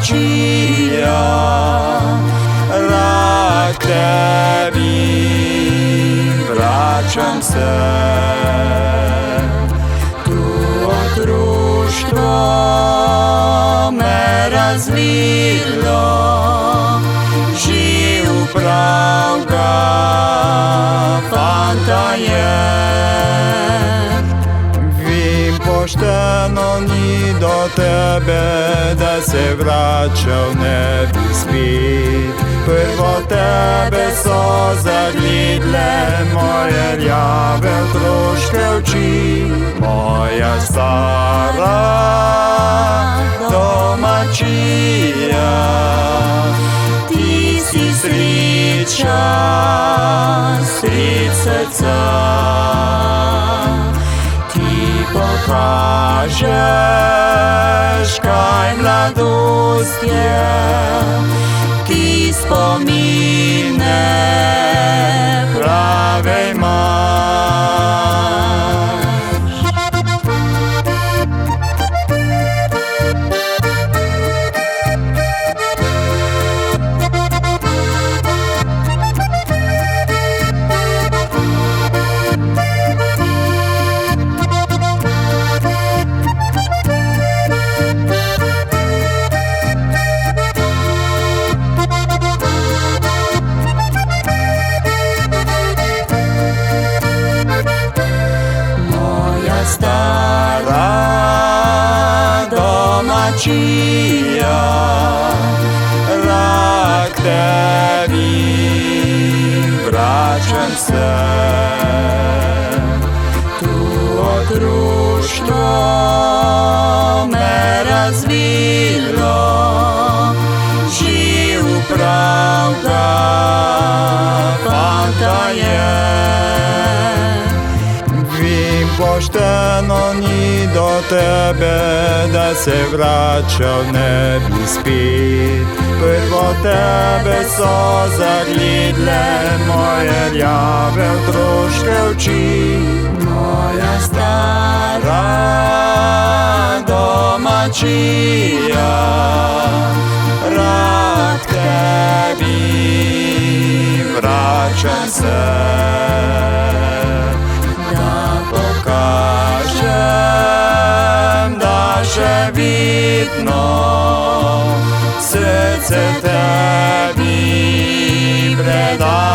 Macія, рак Тебі, врачам се, tu društvo me razvilo, živ pravga fanta je. Vim pošteno ni do tebe, da se vračal ne bi spet. Prvo tebe so zaglidle moje rjave otroške oči, moja stara domačija. Ti si sreča, sred srca, ti pokažeš, kaj mladost je, ti spomine prave imaš. Stara domačija, rad k Tebi, vračam se. Tu otroštvo me razvilo, živ pravga fanta je. Pošteno ni do tebe, da se vračal ne bi spet. Prvo tebe so zaglidle moje rjave otroške oči, moja stara domačija, rad k Tebi, vračam se. Da še vidno srce Tebi predam.